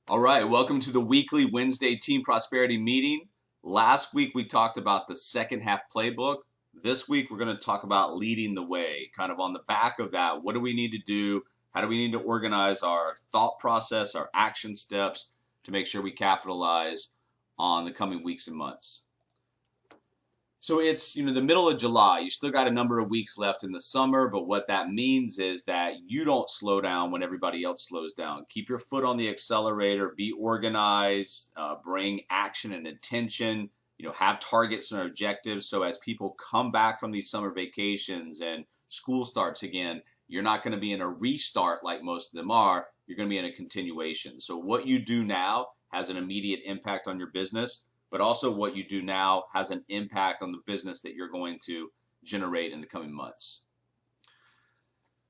All right, welcome to the weekly Wednesday Team Prosperity meeting. Last week we talked about the second half playbook. This week we're going to talk about leading the way. Kind of on the back of that, what do we need to do? How do we need to organize our thought process, our action steps to make sure we capitalize on the coming weeks and months? So it's, the middle of July. You still got a number of weeks left in the summer, but what that means is that you don't slow down when everybody else slows down. Keep your foot on the accelerator, be organized, bring action and attention, have targets and objectives. So as people come back from these summer vacations and school starts again, you're not going to be in a restart like most of them are. You're going to be in a continuation. So what you do now has an immediate impact on your business, but also what you do now has an impact on the business that you're going to generate in the coming months.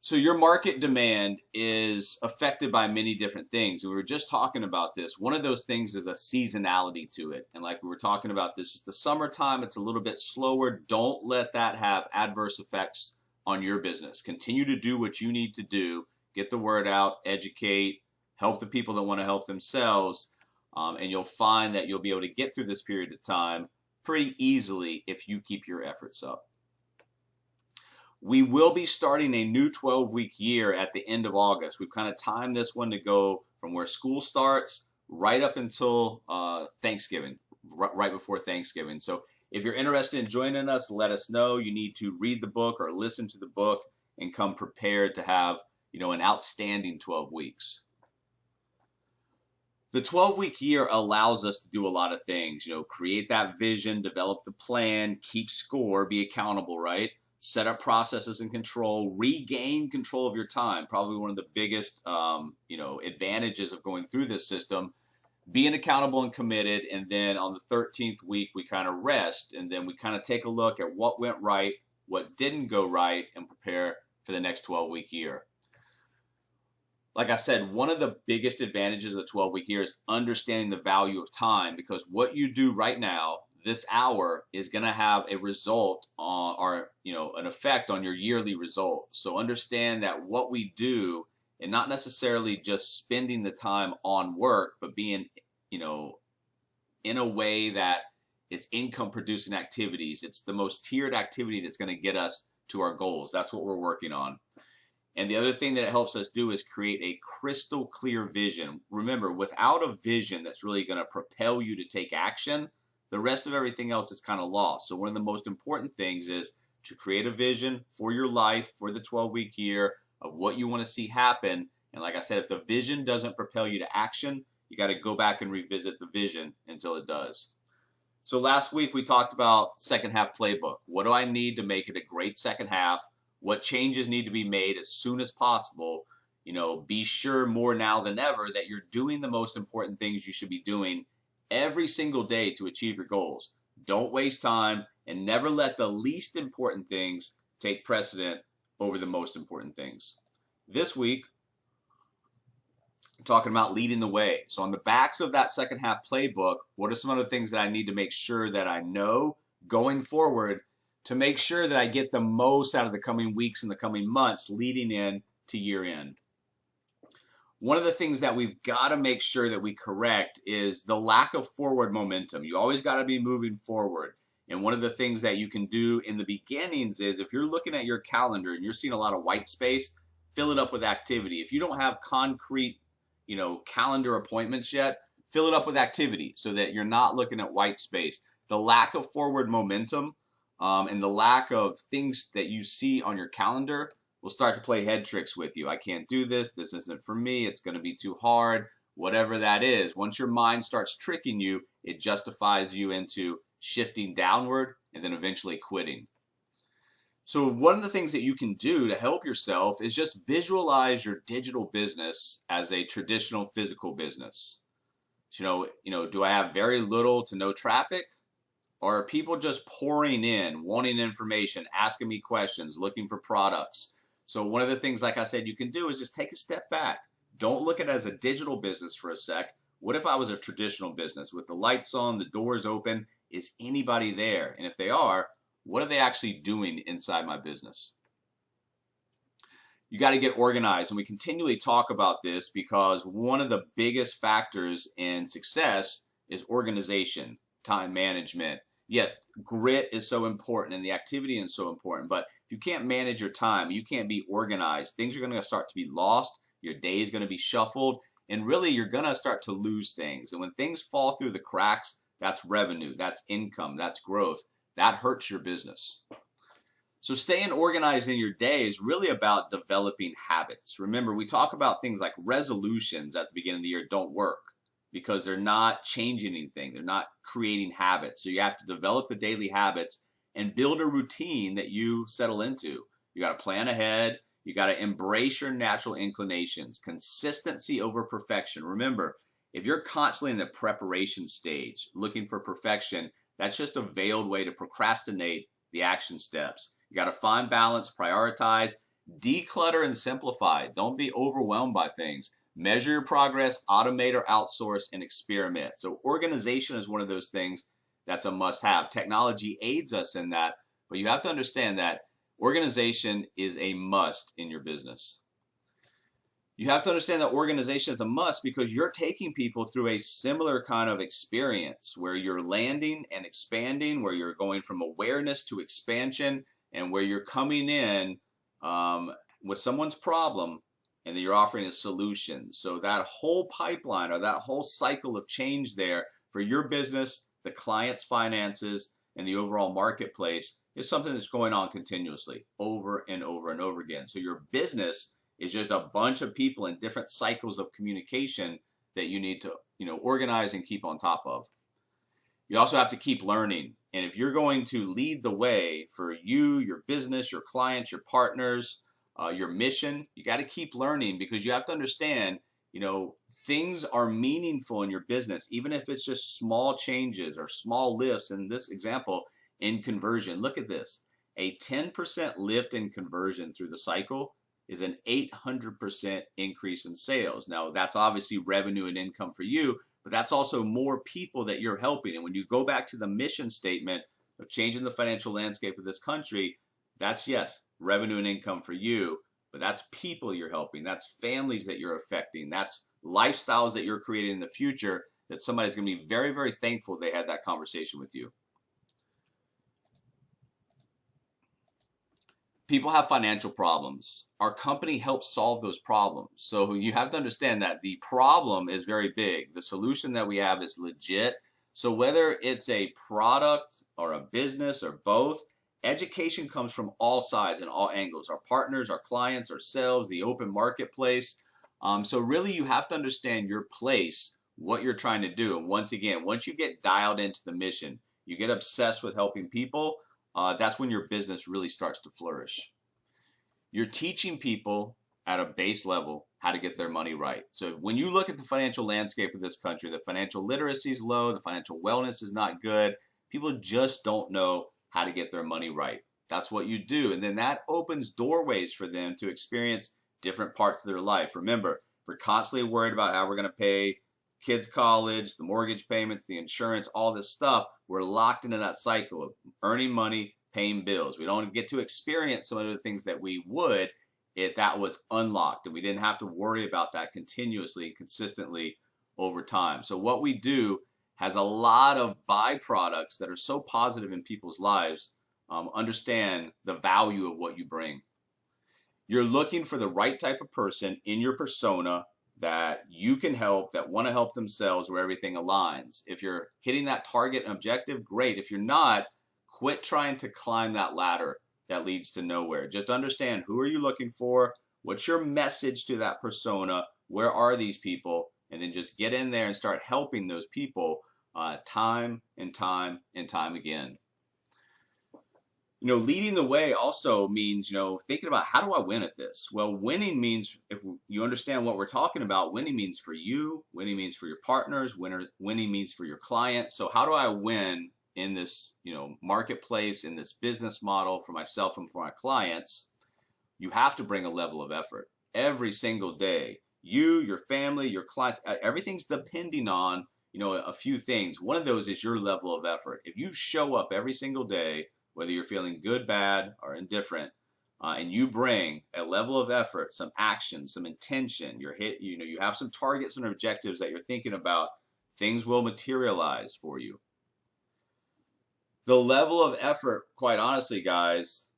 So your market demand is affected by many different things. And we were just talking about this. One of those things is a seasonality to it. And like we were talking about, this is the summertime. It's a little bit slower. Don't let that have adverse effects on your business. Continue to do what you need to do. Get the word out, educate, help the people that want to help themselves. And you'll find that you'll be able to get through this period of time pretty easily if you keep your efforts up. We will be starting a new 12-week year at the end of August. We've kind of timed this one to go from where school starts right up until Thanksgiving, right before Thanksgiving. So if you're interested in joining us, let us know. You need to read the book or listen to the book and come prepared to have, an outstanding 12 weeks. The 12-week year allows us to do a lot of things, create that vision, develop the plan, keep score, be accountable, right? Set up processes and control, regain control of your time. Probably one of the biggest, advantages of going through this system, being accountable and committed. And then on the 13th week, we kind of rest. And then we kind of take a look at what went right, what didn't go right, and prepare for the next 12-week year. Like I said, one of the biggest advantages of the 12-week year is understanding the value of time, because what you do right now, this hour, is going to have a result on, or an effect on your yearly result. So understand that what we do, and not necessarily just spending the time on work, but being, in a way that it's income producing activities. It's the most tiered activity that's going to get us to our goals. That's what we're working on. And the other thing that it helps us do is create a crystal clear vision. Remember, without a vision that's really going to propel you to take action, the rest of everything else is kind of lost. So one of the most important things is to create a vision for your life, for the 12-week year, of what you want to see happen. And like I said, if the vision doesn't propel you to action, you got to go back and revisit the vision until it does. So last week we talked about second half playbook. What do I need to make it a great second half? What changes need to be made as soon as possible? Be sure more now than ever that you're doing the most important things you should be doing every single day to achieve your goals. Don't waste time, and never let the least important things take precedent over the most important things. This week, I'm talking about leading the way. So on the backs of that second half playbook, what are some other things that I need to make sure that I know going forward to make sure that I get the most out of the coming weeks and the coming months leading in to year end? One of the things that we've got to make sure that we correct is the lack of forward momentum. You always got to be moving forward. And one of the things that you can do in the beginnings is, if you're looking at your calendar and you're seeing a lot of white space, fill it up with activity. If you don't have concrete, calendar appointments yet, fill it up with activity so that you're not looking at white space. The lack of forward momentum and the lack of things that you see on your calendar will start to play head tricks with you. I can't do this. This isn't for me. It's going to be too hard. Whatever that is. Once your mind starts tricking you, it justifies you into shifting downward and then eventually quitting. So one of the things that you can do to help yourself is just visualize your digital business as a traditional physical business. So, do I have very little to no traffic? Or are people just pouring in, wanting information, asking me questions, looking for products? So one of the things, like I said, you can do is just take a step back. Don't look at it as a digital business for a sec. What if I was a traditional business with the lights on, the doors open? Is anybody there? And if they are, what are they actually doing inside my business? You got to get organized. And we continually talk about this because one of the biggest factors in success is organization, time management. Yes, grit is so important and the activity is so important, but if you can't manage your time, you can't be organized, things are going to start to be lost, your day is going to be shuffled, and really you're going to start to lose things. And when things fall through the cracks, that's revenue, that's income, that's growth. That hurts your business. So staying organized in your day is really about developing habits. Remember, we talk about things like resolutions at the beginning of the year don't work because they're not changing anything. They're not creating habits. So you have to develop the daily habits and build a routine that you settle into. You got to plan ahead. You got to embrace your natural inclinations. Consistency over perfection. Remember, if you're constantly in the preparation stage looking for perfection, that's just a veiled way to procrastinate the action steps. You got to find balance, prioritize, declutter, and simplify. Don't be overwhelmed by things. Measure your progress, automate or outsource, and experiment. So organization is one of those things that's a must-have. Technology aids us in that, but you have to understand that organization is a must in your business. You have to understand that organization is a must because you're taking people through a similar kind of experience where you're landing and expanding, where you're going from awareness to expansion, and where you're coming in with someone's problem and then you're offering a solution. So that whole pipeline or that whole cycle of change there for your business, the client's finances, and the overall marketplace is something that's going on continuously over and over and over again. So your business is just a bunch of people in different cycles of communication that you need to, organize and keep on top of. You also have to keep learning. And if you're going to lead the way for you, your business, your clients, your partners, your mission, you got to keep learning because you have to understand, things are meaningful in your business, even if it's just small changes or small lifts. In this example, in conversion, look at this. A 10% lift in conversion through the cycle is an 800% increase in sales. Now, that's obviously revenue and income for you, but that's also more people that you're helping. And when you go back to the mission statement of changing the financial landscape of this country, that's, yes, revenue and income for you, but that's people you're helping. That's families that you're affecting. That's lifestyles that you're creating in the future that somebody's going to be very, very thankful they had that conversation with you. People have financial problems. Our company helps solve those problems. So you have to understand that the problem is very big. The solution that we have is legit. So whether it's a product or a business or both, education comes from all sides and all angles. Our partners, our clients, ourselves, the open marketplace. So really you have to understand your place, what you're trying to do. And once again, once you get dialed into the mission, you get obsessed with helping people, that's when your business really starts to flourish. You're teaching people at a base level how to get their money right. So when you look at the financial landscape of this country, the financial literacy is low, the financial wellness is not good. People just don't know how to get their money right. That's what you do. And then that opens doorways for them to experience different parts of their life. Remember, we're constantly worried about how we're going to pay kids' college, the mortgage payments, the insurance, all this stuff. We're locked into that cycle of earning money, paying bills. We don't get to experience some of the things that we would if that was unlocked and we didn't have to worry about that continuously and consistently over time. So what we do has a lot of byproducts that are so positive in people's lives. Understand the value of what you bring. You're looking for the right type of person in your persona that you can help, that want to help themselves, where everything aligns. If you're hitting that target and objective, great. If you're not, quit trying to climb that ladder that leads to nowhere. Just understand, who are you looking for? What's your message to that persona? Where are these people? And then just get in there and start helping those people time and time and time again. Leading the way also means, thinking about, how do I win at this? Well, winning means, if you understand what we're talking about, winning means for you, winning means for your partners, winning means for your clients. So how do I win in this, marketplace, in this business model for myself and for my clients? You have to bring a level of effort every single day. You, your family, your clients, everything's depending on, a few things. One of those is your level of effort. If you show up every single day, whether you're feeling good, bad, or indifferent, and you bring a level of effort, some action, some intention, you have some targets and objectives that you're thinking about, things will materialize for you. The level of effort, quite honestly, guys,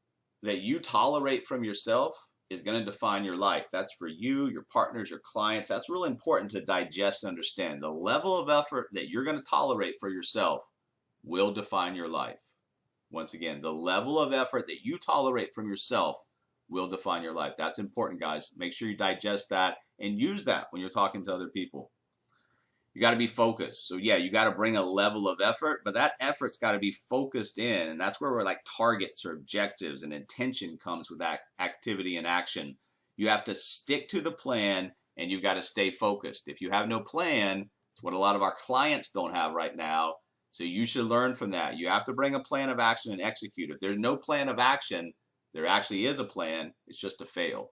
that you tolerate from yourself is going to define your life. That's for you, your partners, your clients. That's really important to digest and understand. The level of effort that you're going to tolerate for yourself will define your life. Once again, the level of effort that you tolerate from yourself will define your life. That's important, guys. Make sure you digest that and use that when you're talking to other people. You got to be focused. So yeah, you got to bring a level of effort, but that effort's got to be focused in. And that's where we're like targets or objectives and intention comes with that activity and action. You have to stick to the plan and you've got to stay focused. If you have no plan, it's what a lot of our clients don't have right now. So you should learn from that. You have to bring a plan of action and execute. If there's no plan of action, there actually is a plan. It's just a fail.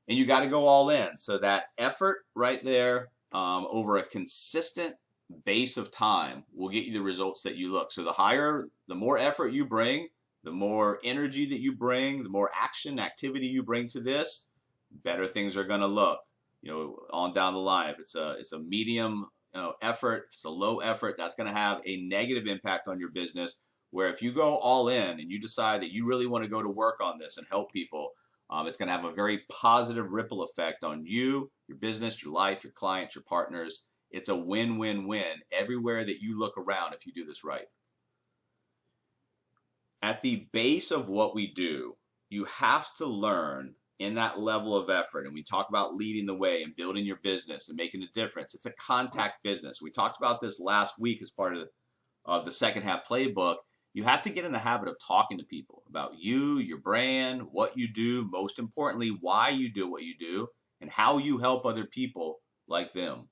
And you got to go all in. So that effort right there over a consistent base of time will get you the results that you look. So the more effort you bring, the more energy that you bring, the more activity you bring to this, better things are going to look, on down the line. If it's a medium effort, if it's a low effort, that's going to have a negative impact on your business. Where if you go all in and you decide that you really want to go to work on this and help people, it's going to have a very positive ripple effect on you, your business, your life, your clients, your partners. It's a win-win-win everywhere that you look around if you do this right. At the base of what we do, you have to learn in that level of effort. And we talk about leading the way and building your business and making a difference. It's a contact business. We talked about this last week as part of the second half playbook. You have to get in the habit of talking to people about you, your brand, what you do, most importantly, why you do what you do, and how you help other people like them.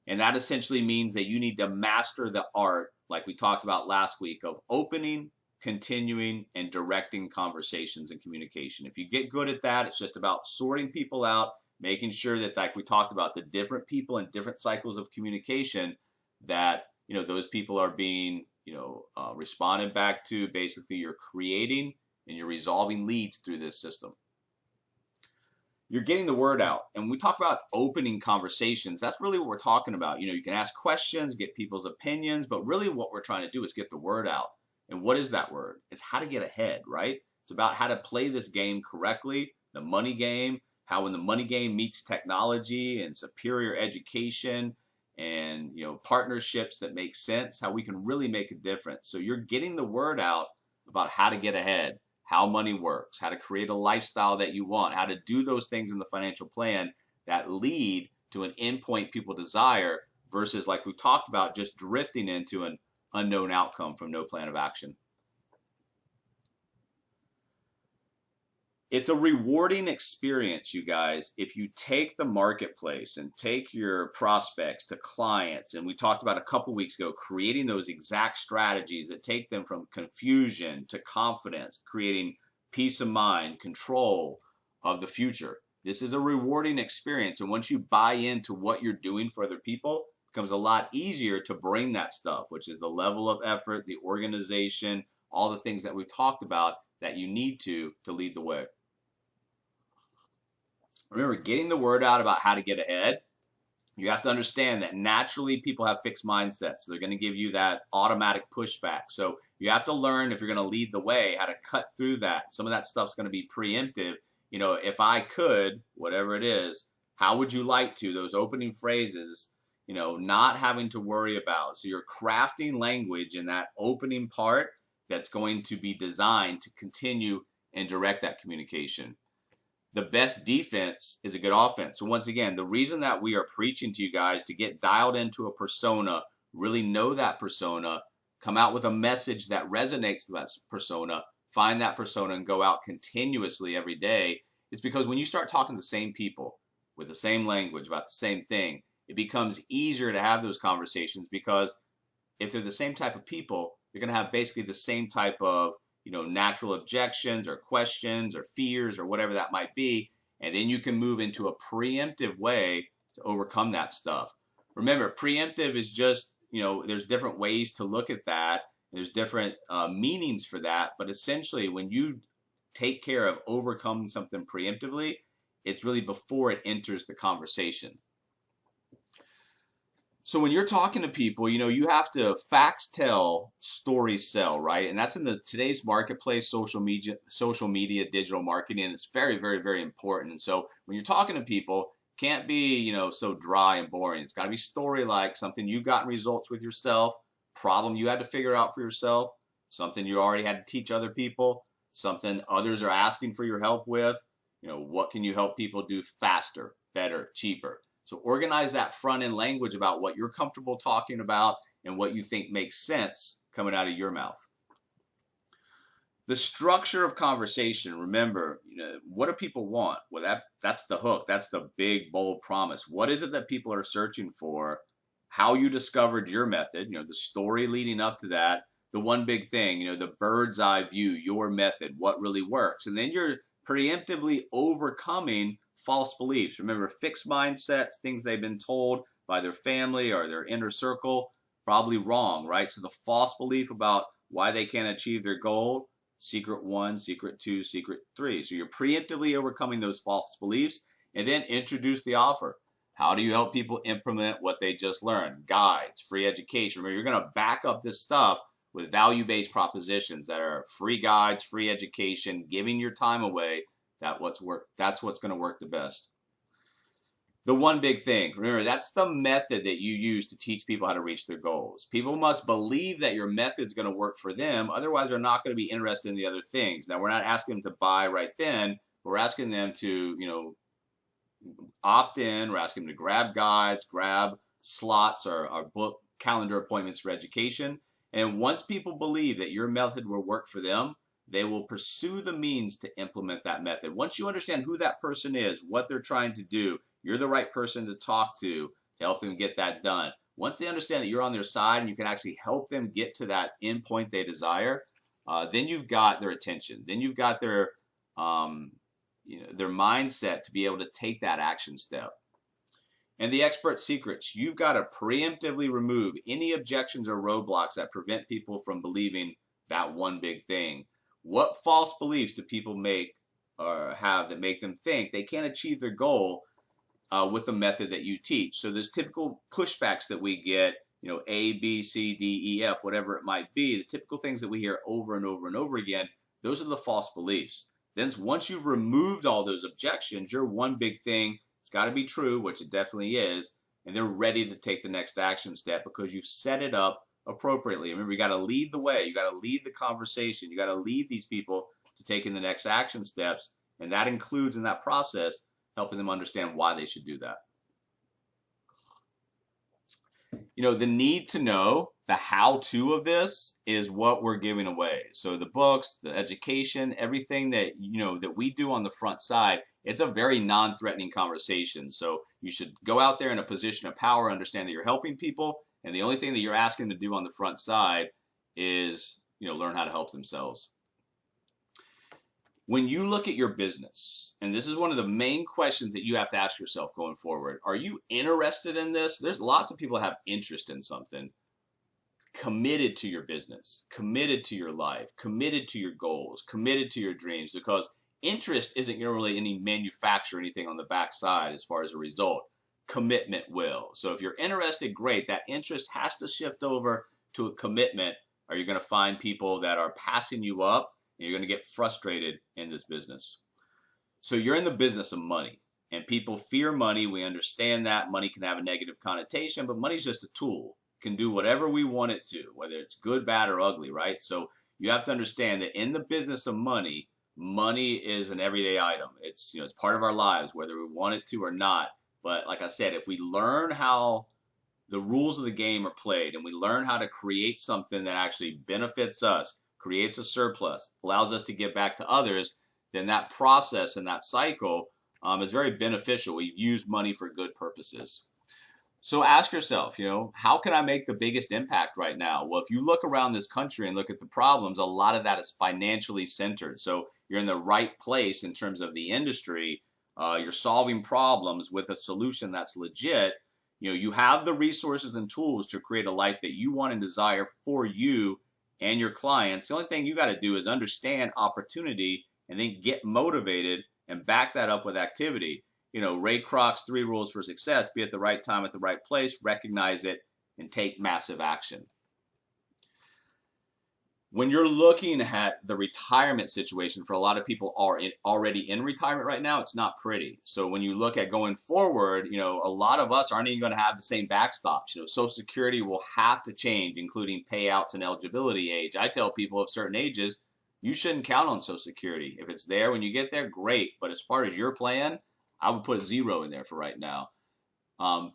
And that essentially means that you need to master the art, like we talked about last week, of opening, continuing, and directing conversations and communication. If you get good at that, it's just about sorting people out, making sure that, like we talked about, the different people and different cycles of communication, that those people are being responded back to. Basically, you're creating and you're resolving leads through this system. You're getting the word out. And when we talk about opening conversations, that's really what we're talking about. You can ask questions, get people's opinions, but really what we're trying to do is get the word out. And what is that word? It's how to get ahead, right? It's about how to play this game correctly, the money game, how when the money game meets technology and superior education, and partnerships that make sense, how we can really make a difference. So you're getting the word out about how to get ahead, how money works, how to create a lifestyle that you want, how to do those things in the financial plan that lead to an endpoint people desire, versus, like we talked about, just drifting into an unknown outcome from no plan of action. It's a rewarding experience, you guys, if you take the marketplace and take your prospects to clients. And we talked about a couple weeks ago, creating those exact strategies that take them from confusion to confidence, creating peace of mind, control of the future. This is a rewarding experience. And once you buy into what you're doing for other people, it becomes a lot easier to bring that stuff, which is the level of effort, the organization, all the things that we've talked about that you need to lead the way. Remember, getting the word out about how to get ahead, you have to understand that naturally people have fixed mindsets. So they're going to give you that automatic pushback. So you have to learn, if you're going to lead the way, how to cut through that. Some of that stuff's going to be preemptive. If I could, whatever it is, how would you like to? Those opening phrases, not having to worry about. So you're crafting language in that opening part that's going to be designed to continue and direct that communication. The best defense is a good offense. So once again, the reason that we are preaching to you guys to get dialed into a persona, really know that persona, come out with a message that resonates to that persona, find that persona and go out continuously every day, is because when you start talking to the same people with the same language about the same thing, it becomes easier to have those conversations, because if they're the same type of people, they're going to have basically the same type of natural objections or questions or fears or whatever that might be. And then you can move into a preemptive way to overcome that stuff. Remember, preemptive is just, there's different ways to look at that. There's different meanings for that, but essentially when you take care of overcoming something preemptively, it's really before it enters the conversation. So when you're talking to people, you have to facts tell, stories sell, right? And that's in today's marketplace, social media, digital marketing. It's very, very, very important. And so when you're talking to people, can't be, so dry and boring. It's got to be story-like, something you've gotten results with yourself, problem you had to figure out for yourself, something you already had to teach other people, something others are asking for your help with. What can you help people do faster, better, cheaper? So organize that front end language about what you're comfortable talking about and what you think makes sense coming out of your mouth. The structure of conversation, remember, what do people want? Well, that's the hook. That's the big, bold promise. What is it that people are searching for? How you discovered your method, the story leading up to that, the one big thing, the bird's eye view, your method, what really works. And then you're preemptively overcoming false beliefs. Remember, fixed mindsets, things they've been told by their family or their inner circle, probably wrong, right? So the false belief about why they can't achieve their goal, secret 1, secret 2, secret 3. So you're preemptively overcoming those false beliefs and then introduce the offer. How do you help people implement what they just learned? Guides, free education. Remember, you're going to back up this stuff with value-based propositions that are free guides, free education, giving your time away. That's what's going to work the best. The one big thing, remember, that's the method that you use to teach people how to reach their goals. People must believe that your method's going to work for them. Otherwise, they're not going to be interested in the other things. Now, we're not asking them to buy right then. We're asking them to, opt in. We're asking them to grab guides, grab slots or book calendar appointments for education. And once people believe that your method will work for them, they will pursue the means to implement that method. Once you understand who that person is, what they're trying to do, you're the right person to talk to help them get that done. Once they understand that you're on their side and you can actually help them get to that end point they desire, then you've got their attention. Then you've got their mindset to be able to take that action step. And the expert secrets, you've got to preemptively remove any objections or roadblocks that prevent people from believing that one big thing. What false beliefs do people make or have that make them think they can't achieve their goal with the method that you teach? So there's typical pushbacks that we get, A, B, C, D, E, F, whatever it might be. The typical things that we hear over and over and over again, those are the false beliefs. Then once you've removed all those objections, your one big thing, it's got to be true, which it definitely is, and they're ready to take the next action step because you've set it up appropriately. Remember, you got to lead the way. You got to lead the conversation. You got to lead these people to taking the next action steps. And that includes in that process, helping them understand why they should do that. The need to know, the how-to of this is what we're giving away. So the books, the education, everything that, that we do on the front side, it's a very non-threatening conversation. So you should go out there in a position of power, understand that you're helping people. And the only thing that you're asking them to do on the front side is, learn how to help themselves. When you look at your business, and this is one of the main questions that you have to ask yourself going forward, are you interested in this? There's lots of people that have interest in something. Committed to your business, committed to your life, committed to your goals, committed to your dreams, because interest isn't going to really any manufacture anything on the backside as far as a result. Commitment will. So if you're interested, great. That interest has to shift over to a commitment, or you're going to find people that are passing you up and you're going to get frustrated in this business. So you're in the business of money, and people fear money. We understand that money can have a negative connotation, but money's just a tool. It can do whatever we want it to, whether it's good, bad, or ugly, right? So you have to understand that in the business of money, money is an everyday item. It's, it's part of our lives, whether we want it to or not. But like I said, if we learn how the rules of the game are played and we learn how to create something that actually benefits us, creates a surplus, allows us to give back to others, then that process and that cycle is very beneficial. We've used money for good purposes. So ask yourself, how can I make the biggest impact right now? Well, if you look around this country and look at the problems, a lot of that is financially centered. So you're in the right place in terms of the industry. You're solving problems with a solution that's legit. You have the resources and tools to create a life that you want and desire for you and your clients. The only thing you got to do is understand opportunity and then get motivated and back that up with activity. Ray Kroc's 3 rules for success: be at the right time at the right place, recognize it, and take massive action. When you're looking at the retirement situation, for a lot of people are already in retirement right now, it's not pretty. So when you look at going forward, a lot of us aren't even going to have the same backstops. Social Security will have to change, including payouts and eligibility age. I tell people of certain ages, you shouldn't count on Social Security. If it's there when you get there, great. But as far as your plan, I would put a 0 in there for right now.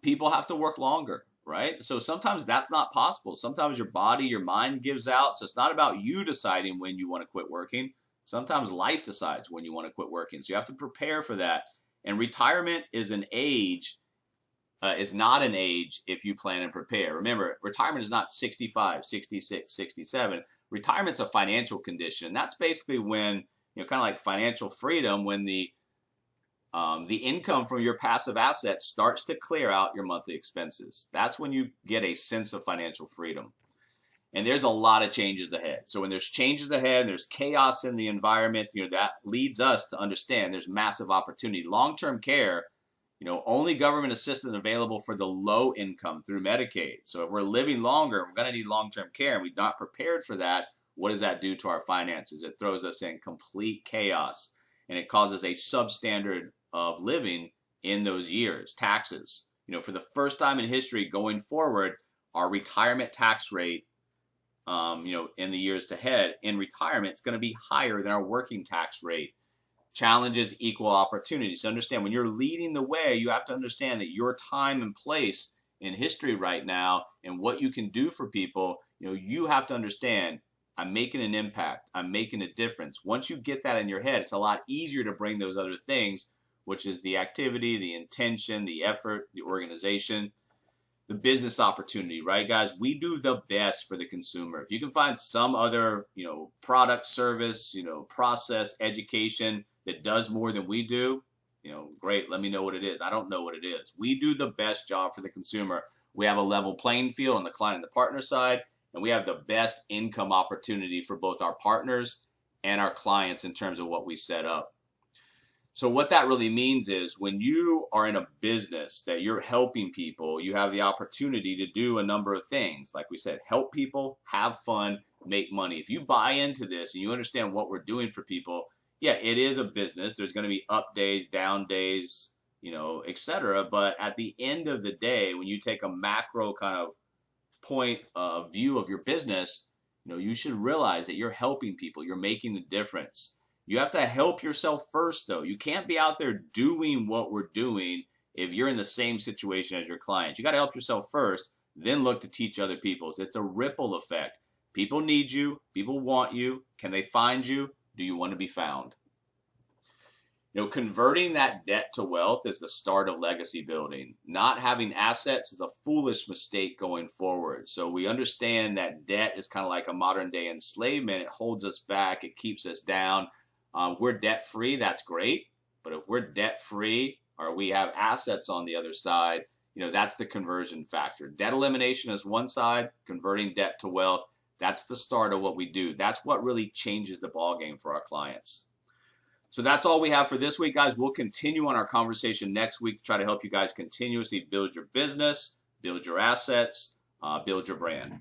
People have to work longer. Right? So sometimes that's not possible. Sometimes your body, your mind gives out. So it's not about you deciding when you want to quit working. Sometimes life decides when you want to quit working. So you have to prepare for that. And retirement is an age, is not an age if you plan and prepare. Remember, retirement is not 65, 66, 67. Retirement's a financial condition. And that's basically when, kind of like financial freedom, when the income from your passive assets starts to clear out your monthly expenses. That's when you get a sense of financial freedom. And there's a lot of changes ahead. So when there's changes ahead and there's chaos in the environment, that leads us to understand there's massive opportunity. Long-term care, only government assistance available for the low income through Medicaid. So if we're living longer, we're going to need long-term care, and we're not prepared for that. What does that do to our finances? It throws us in complete chaos, and it causes a substandard of living in those years. Taxes, for the first time in history going forward, our retirement tax rate, in the years ahead in retirement, it's going to be higher than our working tax rate. Challenges equal opportunity. So understand, when you're leading the way, you have to understand that your time and place in history right now and what you can do for people, you have to understand, I'm making an impact. I'm making a difference. Once you get that in your head, it's a lot easier to bring those other things, which is the activity, the intention, the effort, the organization, the business opportunity, right, guys? We do the best for the consumer. If you can find some other, product, service, process, education that does more than we do, great. Let me know what it is. I don't know what it is. We do the best job for the consumer. We have a level playing field on the client and the partner side, and we have the best income opportunity for both our partners and our clients in terms of what we set up. So what that really means is when you are in a business that you're helping people, you have the opportunity to do a number of things. Like we said, help people, have fun, make money. If you buy into this and you understand what we're doing for people, yeah, it is a business. There's going to be up days, down days, etc. But at the end of the day, when you take a macro kind of point of view of your business, you should realize that you're helping people. You're making a difference. You have to help yourself first, though. You can't be out there doing what we're doing if you're in the same situation as your clients. You got to help yourself first, then look to teach other people. It's a ripple effect. People need you. People want you. Can they find you? Do you want to be found? Converting that debt to wealth is the start of legacy building. Not having assets is a foolish mistake going forward. So we understand that debt is kind of like a modern day enslavement. It holds us back. It keeps us down. We're debt free. That's great. But if we're debt free or we have assets on the other side, that's the conversion factor. Debt elimination is one side. Converting debt to wealth, that's the start of what we do. That's what really changes the ballgame for our clients. So that's all we have for this week, guys. We'll continue on our conversation next week to try to help you guys continuously build your business, build your assets, build your brand.